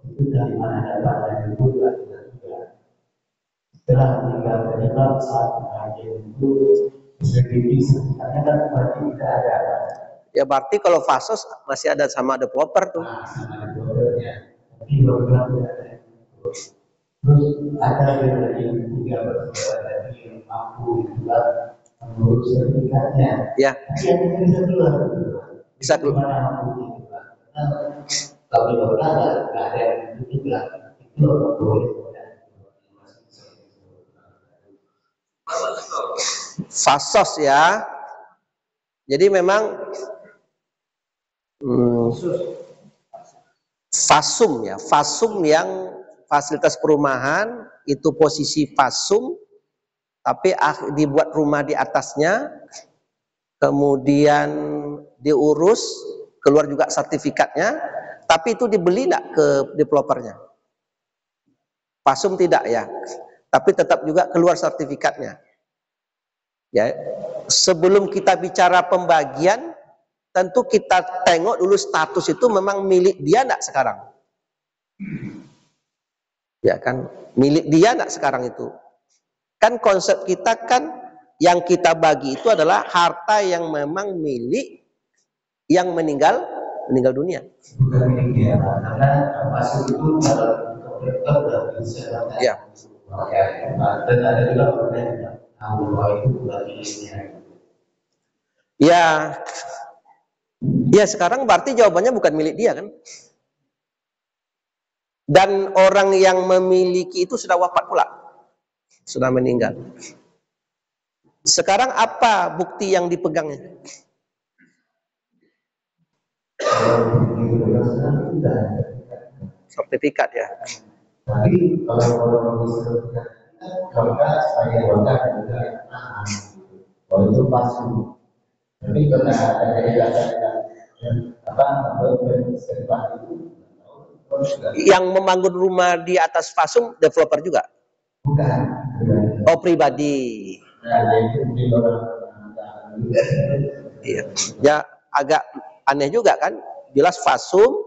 Speaker 4: Itu dari mana dapatnya itu juga. Setelah meninggal ternyata saat bahagia itu sedikit sebenarnya kan berarti tidak ada.
Speaker 1: Ya berarti kalau fasos masih ada sama developer tuh.
Speaker 4: Nah, sama developernya. Tapi program tidak ada. Terus ada yang tiga bersaudara tadi yang mampu juga mengurus sertifikatnya.
Speaker 1: Ya.
Speaker 4: Tapi yang itu bisa keluar.
Speaker 1: Bisa keluar.
Speaker 4: Gimana mampunya juga? Karena kalau di beberapa nggak ada yang itu juga. Itu boleh.
Speaker 1: Fasos ya. Jadi memang fasum ya, fasum yang fasilitas perumahan itu posisi fasum, tapi dibuat rumah di atasnya, kemudian diurus, keluar juga sertifikatnya, tapi itu dibeli enggak ke developernya? Fasum tidak ya, tapi tetap juga keluar sertifikatnya. Ya, sebelum kita bicara pembagian, tentu kita tengok dulu status itu memang milik dia enggak sekarang. Ya kan, milik dia enggak sekarang itu. Kan konsep kita kan yang kita bagi itu adalah harta yang memang milik yang meninggal dunia.
Speaker 4: Bukan milik dia, karena masuk itu kalau sudah bisa.
Speaker 1: Ya.
Speaker 4: Dan ada juga orang yang bahwa itu bukan miliknya.
Speaker 1: Ya sekarang berarti jawabannya bukan milik dia kan? Dan orang yang memiliki itu sudah wafat pula, sudah meninggal. Sekarang apa bukti yang dipegangnya? Sertifikat ya.
Speaker 4: Tapi kalau sertifikat kalau saya bangga juga kalau itu pasti. Tapi kalau ada sertifikat itu
Speaker 1: yang membangun rumah di atas fasum developer juga?
Speaker 4: Bukan.
Speaker 1: Oh pribadi. Iya. Ya agak aneh juga kan? Jelas fasum,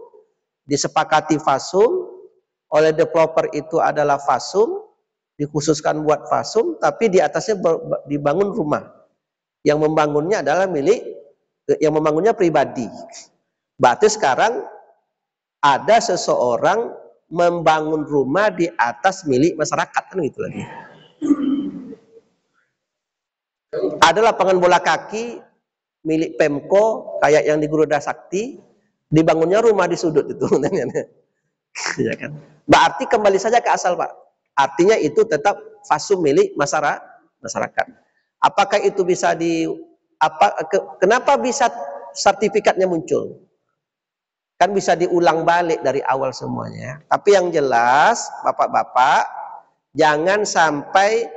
Speaker 1: disepakati fasum, oleh developer itu adalah fasum, dikhususkan buat fasum, tapi di atasnya dibangun rumah. Yang membangunnya adalah yang membangunnya pribadi. Berarti sekarang ada seseorang membangun rumah di atas milik masyarakat kan gitu lagi. Ada lapangan bola kaki milik Pemko kayak yang di Guruda Sakti, dibangunnya rumah di sudut itu. Ya kan? Berarti kembali saja ke asal Pak. Artinya itu tetap fasum milik masyarakat. Apakah itu bisa kenapa bisa sertifikatnya muncul? Kan bisa diulang balik dari awal semuanya. Tapi yang jelas, Bapak-bapak, jangan sampai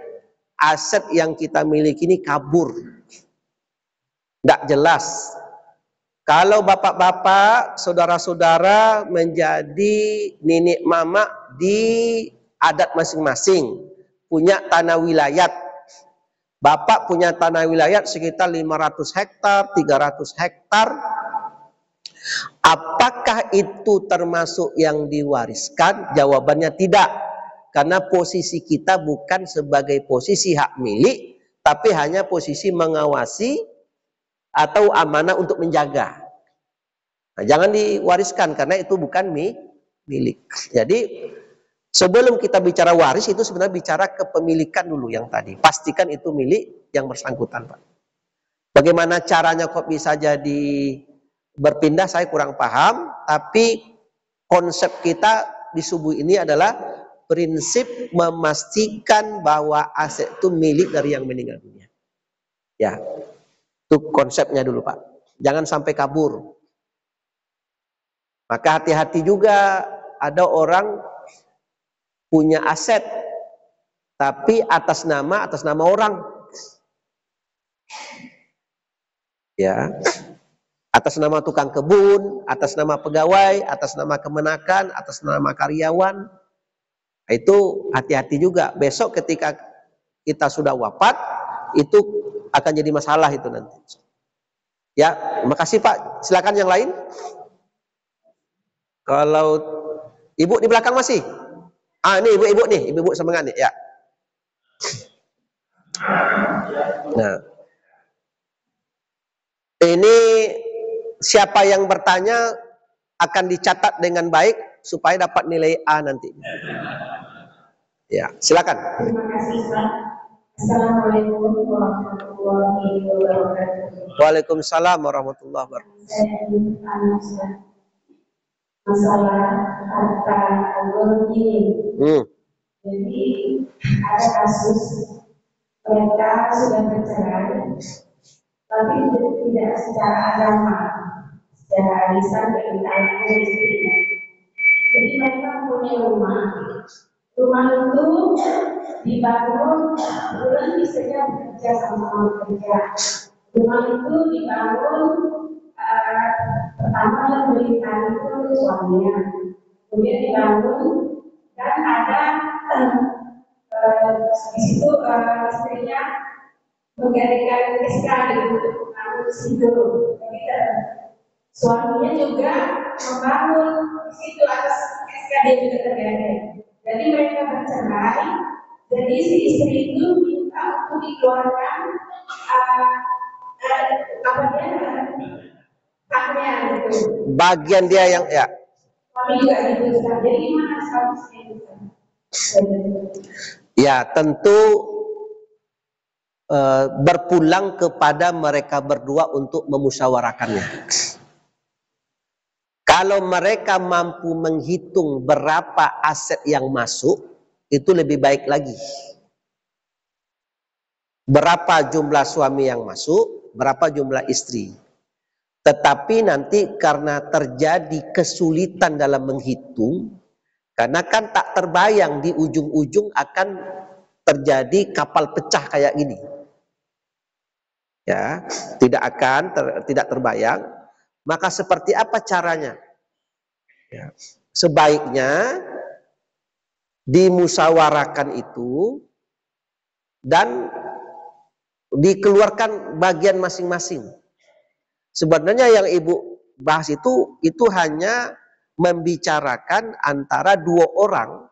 Speaker 1: aset yang kita miliki ini kabur. Tidak jelas. Kalau bapak-bapak, saudara-saudara menjadi nenek mama di adat masing-masing, punya tanah wilayat. Bapak punya tanah wilayat sekitar 500 hektar, 300 hektar. Apakah itu termasuk yang diwariskan? Jawabannya tidak. Karena posisi kita bukan sebagai posisi hak milik, tapi hanya posisi mengawasi atau amanah untuk menjaga. Nah, jangan diwariskan karena itu bukan milik. Jadi sebelum kita bicara waris itu sebenarnya bicara kepemilikan dulu yang tadi. Pastikan itu milik yang bersangkutan, Pak. Bagaimana caranya kok bisa jadi berpindah saya kurang paham, tapi konsep kita di subuh ini adalah prinsip memastikan bahwa aset itu milik dari yang meninggal dunia. Ya, itu konsepnya dulu Pak. Jangan sampai kabur. Maka hati-hati juga ada orang punya aset, tapi atas nama orang. Ya. Atas nama tukang kebun, atas nama pegawai, atas nama kemenakan, atas nama karyawan. Itu hati-hati juga. Besok ketika kita sudah wafat, itu akan jadi masalah itu nanti. Ya, terima kasih Pak. Silakan yang lain. Kalau ibu di belakang masih? Ini ibu-ibu nih, ibu-ibu semangat nih, ya. Nah, ini siapa yang bertanya akan dicatat dengan baik supaya dapat nilai A nanti. Ya, silakan.
Speaker 2: Terima kasih, Pak. Assalamualaikum warahmatullahi wabarakatuh.
Speaker 1: Waalaikumsalam warahmatullahi wabarakatuh.
Speaker 2: Saya ingin tanya, Ustaz, masalah harta golongan ini. Jadi ada kasus mereka sudah bercerai, tapi tidak secara agama, secara lisan dan antara istrinya. Jadi mereka punya rumah itu dibangun, bulan istrinya bekerja sama kerja. Rumah itu dibangun pertama yang berikan itu suaminya, kemudian dibangun dan ada di situ istrinya menggantikan SK gitu, harus itu. Suaminya juga membangun di situ atas SK dia juga terganti. Jadi mereka bercerai. Jadi si istri itu minta untuk dikeluarkan haknya gitu.
Speaker 1: Bagian dia yang ya.
Speaker 2: Suami juga gitu. Jadi gimana statusnya itu?
Speaker 1: Ya, tentu berpulang kepada mereka berdua untuk memusyawarahkannya. Kalau mereka mampu menghitung berapa aset yang masuk, itu lebih baik lagi. Berapa jumlah suami yang masuk, berapa jumlah istri. Tetapi nanti karena terjadi kesulitan dalam menghitung, karena kan tak terbayang di ujung-ujung akan terjadi kapal pecah kayak gini. Ya, tidak terbayang. Maka seperti apa caranya? Ya, sebaiknya dimusyawarahkan itu dan dikeluarkan bagian masing-masing. Sebenarnya yang ibu bahas itu hanya membicarakan antara dua orang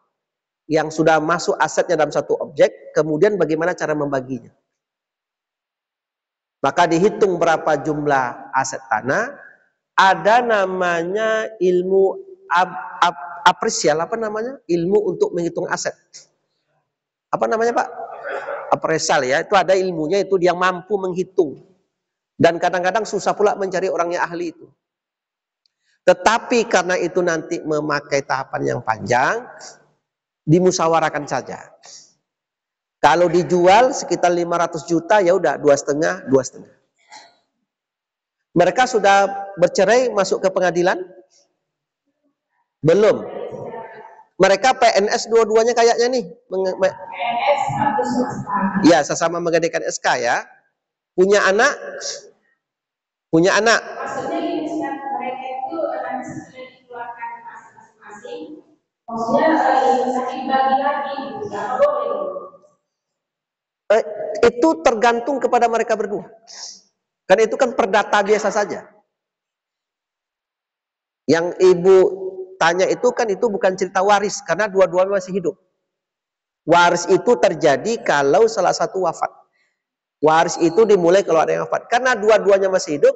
Speaker 1: yang sudah masuk asetnya dalam satu objek, kemudian bagaimana cara membaginya. Maka dihitung berapa jumlah aset tanah, ada namanya ilmu apresial, apa namanya? Ilmu untuk menghitung aset. Apa namanya, Pak? Apresial ya, itu ada ilmunya, itu dia mampu menghitung. Dan kadang-kadang susah pula mencari orang yang ahli itu. Tetapi karena itu nanti memakai tahapan yang panjang, dimusyawarahkan saja. Kalau dijual sekitar 500 juta, ya udah 2,5. Mereka sudah bercerai masuk ke pengadilan? Belum. Mereka PNS dua-duanya kayaknya nih.
Speaker 2: PNS status swasta.
Speaker 1: Ya, sesama menggadaikan SK ya. Punya anak? Punya anak.
Speaker 2: Maksudnya ini mereka itu nanti sudah dikeluarkan masing-masing. Maksudnya sakit bagi lagi, nggak boleh.
Speaker 1: Itu tergantung kepada mereka berdua. Karena itu kan perdata biasa saja. Yang ibu tanya itu kan itu bukan cerita waris, karena dua-duanya masih hidup. Waris itu terjadi kalau salah satu wafat. Waris itu dimulai kalau ada yang wafat. Karena dua-duanya masih hidup,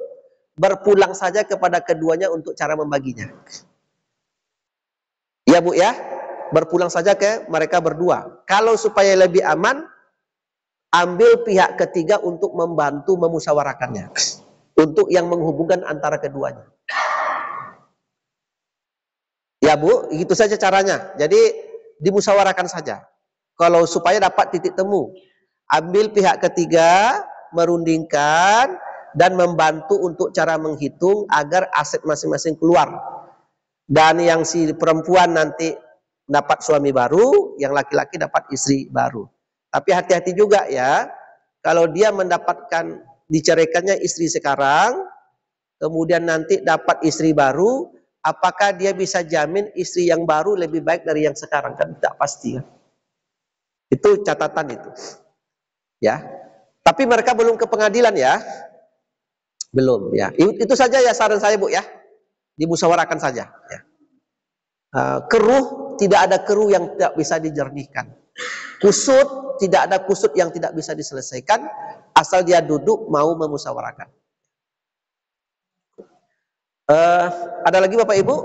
Speaker 1: berpulang saja kepada keduanya untuk cara membaginya. Ya Bu ya, berpulang saja ke mereka berdua. Kalau supaya lebih aman, ambil pihak ketiga untuk membantu memusyawarahkannya. Untuk yang menghubungkan antara keduanya. Ya Bu, itu saja caranya. Jadi dimusyawarahkan saja. Kalau supaya dapat titik temu. Ambil pihak ketiga, merundingkan, dan membantu untuk cara menghitung agar aset masing-masing keluar. Dan yang si perempuan nanti dapat suami baru, yang laki-laki dapat istri baru. Tapi hati-hati juga ya, kalau dia mendapatkan diceraikannya istri sekarang, kemudian nanti dapat istri baru, apakah dia bisa jamin istri yang baru lebih baik dari yang sekarang? Kan tidak pasti kan. Itu catatan itu. Ya. Tapi mereka belum ke pengadilan ya. Belum ya. Itu saja ya saran saya Bu ya. Dimusyawarahkan saja ya. Keruh, tidak ada keruh yang tidak bisa dijernihkan. Kusut, tidak ada kusut yang tidak bisa diselesaikan, asal dia duduk mau memusyawarahkan. Ada lagi Bapak Ibu?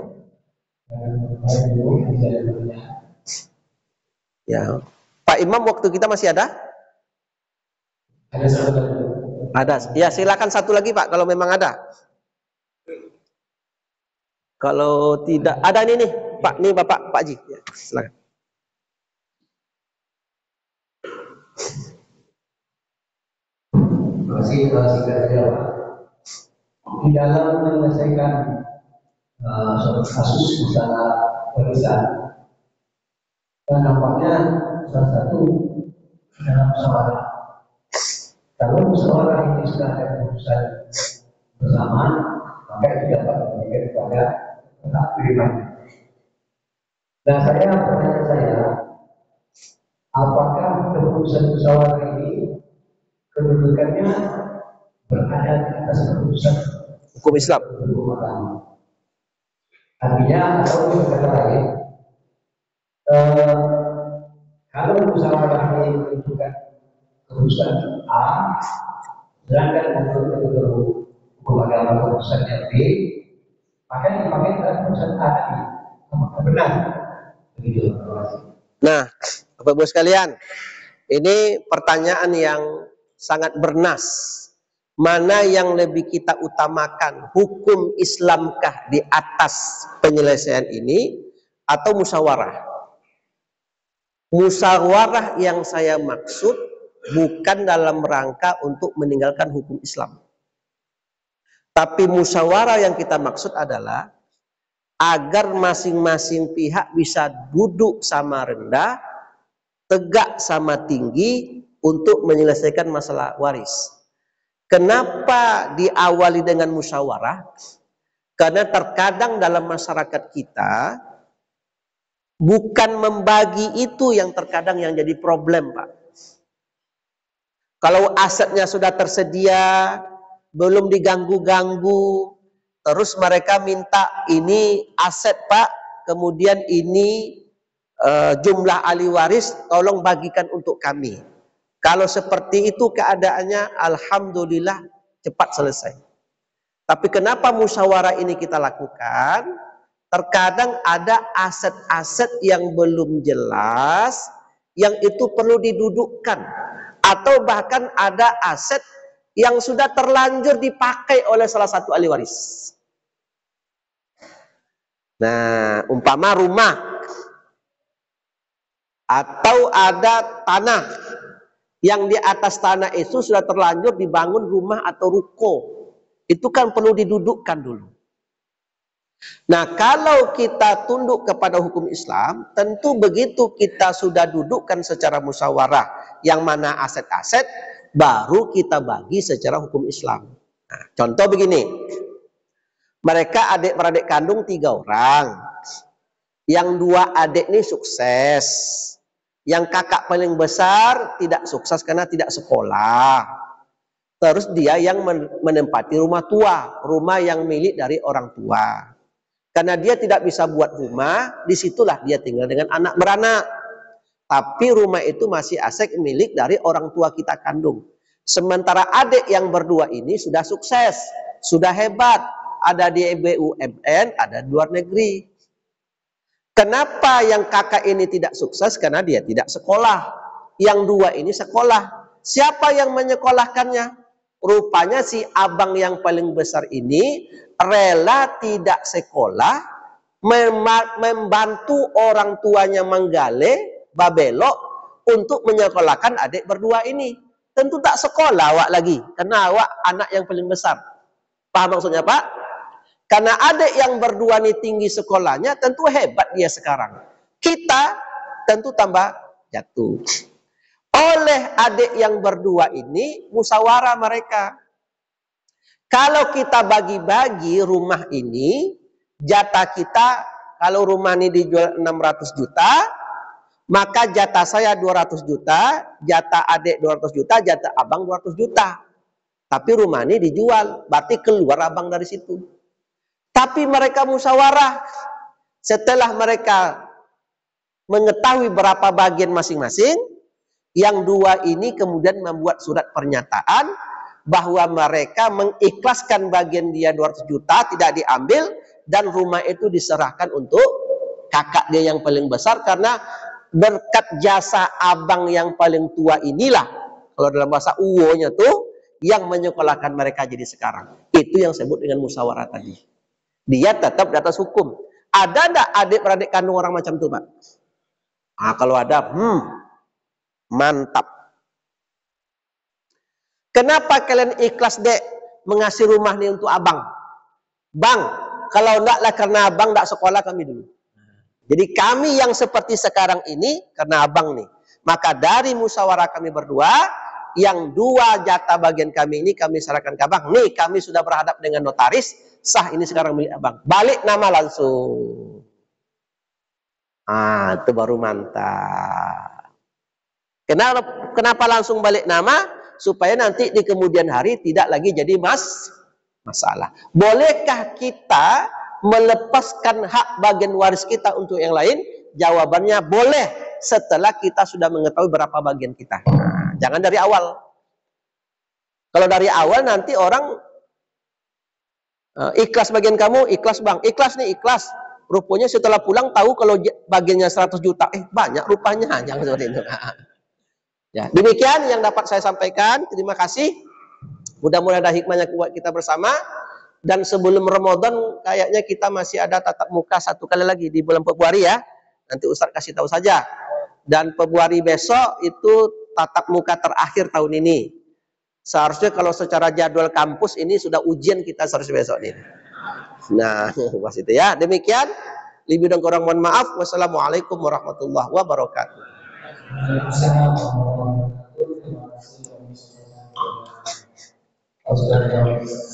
Speaker 1: Ya, Pak Imam, waktu kita masih ada? Ada. Ya, silakan satu lagi Pak, kalau memang ada. Kalau tidak ada nih Pak, nih Bapak Pak Ji. Ya, silakan.
Speaker 4: Masih saja Pak. Di dalam menyelesaikan suatu kasus masalah warisan, dan nampaknya salah satu dalam musyawarah. Kalau musyawarah ini sudah ada keputusan bersama, maka itu dapat memberikan kepada pihak pribadi. Dan pertanyaan saya, apakah keputusan musyawarah ini kedudukannya berada di atas keputusan
Speaker 1: hukum Islam?
Speaker 4: Artinya, atau kata lain, kalau musyawarah ini menentukan keputusan A, sedangkan menurut hukum agama keputusannya B, maka dipakai dalam keputusan A ini. Apakah benar? Begitu.
Speaker 1: Nah, Bapak Ibu sekalian, ini pertanyaan yang sangat bernas. Mana yang lebih kita utamakan, hukum Islamkah di atas penyelesaian ini atau musyawarah? Musyawarah yang saya maksud bukan dalam rangka untuk meninggalkan hukum Islam. Tapi musyawarah yang kita maksud adalah agar masing-masing pihak bisa duduk sama rendah, tegak sama tinggi untuk menyelesaikan masalah waris. Kenapa diawali dengan musyawarah? Karena terkadang dalam masyarakat kita bukan membagi itu yang terkadang yang jadi problem, Pak. Kalau asetnya sudah tersedia, belum diganggu-ganggu, terus mereka minta ini aset Pak, kemudian ini jumlah ahli waris, tolong bagikan untuk kami. Kalau seperti itu keadaannya, alhamdulillah cepat selesai. Tapi kenapa musyawarah ini kita lakukan? Terkadang ada aset-aset yang belum jelas, yang itu perlu didudukkan. Atau bahkan ada aset yang sudah terlanjur dipakai oleh salah satu ahli waris. Nah, umpama rumah atau ada tanah yang di atas tanah itu sudah terlanjur dibangun rumah atau ruko. Itu kan perlu didudukkan dulu. Nah, kalau kita tunduk kepada hukum Islam, tentu begitu kita sudah dudukkan secara musyawarah yang mana aset-aset, baru kita bagi secara hukum Islam. Nah, contoh begini, mereka adik-beradik kandung 3 orang, yang 2 adik ini sukses, yang kakak paling besar tidak sukses karena tidak sekolah. Terus dia yang menempati rumah tua, rumah yang milik dari orang tua. Karena dia tidak bisa buat rumah, disitulah dia tinggal dengan anak beranak. Tapi rumah itu masih aset milik dari orang tua kita kandung. Sementara adik yang berdua ini sudah sukses, sudah hebat. Ada di BUMN, ada di luar negeri. Kenapa yang kakak ini tidak sukses? Karena dia tidak sekolah. Yang 2 ini sekolah. Siapa yang menyekolahkannya? Rupanya si abang yang paling besar ini rela tidak sekolah, membantu orang tuanya menggale, babelok, untuk menyekolahkan adik berdua ini. Tentu tak sekolah awak lagi, karena awak anak yang paling besar. Paham maksudnya Pak? Karena adik yang berdua ini tinggi sekolahnya, tentu hebat dia sekarang. Kita tentu tambah jatuh. Oleh adik yang berdua ini, musyawarah mereka. Kalau kita bagi-bagi rumah ini, jatah kita, kalau rumah ini dijual 600 juta, maka jatah saya 200 juta, jatah adik 200 juta, jatah abang 200 juta. Tapi rumah ini dijual, berarti keluar abang dari situ. Tapi mereka musyawarah. Setelah mereka mengetahui berapa bagian masing-masing, yang 2 ini kemudian membuat surat pernyataan bahwa mereka mengikhlaskan bagian dia 200 juta tidak diambil dan rumah itu diserahkan untuk kakak dia yang paling besar, karena berkat jasa abang yang paling tua inilah, kalau dalam bahasa uwonya tuh, yang menyekolahkan mereka jadi sekarang. Itu yang saya sebut dengan musyawarah tadi. Dia tetap di atas hukum. Ada enggak adik-beradik kandung orang macam itu, Pak? Nah, kalau ada, mantap. Kenapa kalian ikhlas, Dek, mengasih rumah nih untuk abang? Bang, kalau enggaklah karena abang enggak sekolah kami dulu. Jadi kami yang seperti sekarang ini karena abang nih. Maka dari musyawarah kami berdua, yang 2 jatah bagian kami ini kami serahkan ke abang. Nih, kami sudah berhadap dengan notaris, sah ini sekarang milik abang. Balik nama langsung. Ah, itu baru mantap. Kenapa langsung balik nama? Supaya nanti di kemudian hari tidak lagi jadi masalah. Bolehkah kita melepaskan hak bagian waris kita untuk yang lain? Jawabannya boleh, setelah kita sudah mengetahui berapa bagian kita. Nah, jangan dari awal. Kalau dari awal nanti orang ikhlas bagian kamu, ikhlas bang, ikhlas nih, ikhlas. Rupanya setelah pulang tahu kalau bagiannya 100 juta, banyak rupanya, jangan seperti itu. Ya, demikian yang dapat saya sampaikan. Terima kasih. Mudah-mudahan ada hikmahnya buat kita bersama. Dan sebelum Ramadan kayaknya kita masih ada tatap muka 1 kali lagi di bulan Februari ya. Nanti Ustaz kasih tahu saja. Dan Februari besok itu tatap muka terakhir tahun ini. Seharusnya kalau secara jadwal kampus ini sudah ujian kita seharusnya besok ini. Nah, pas itu ya. Demikian. Lebih dan kurang mohon maaf. Wassalamualaikum warahmatullahi wabarakatuh.
Speaker 4: Terima kasih.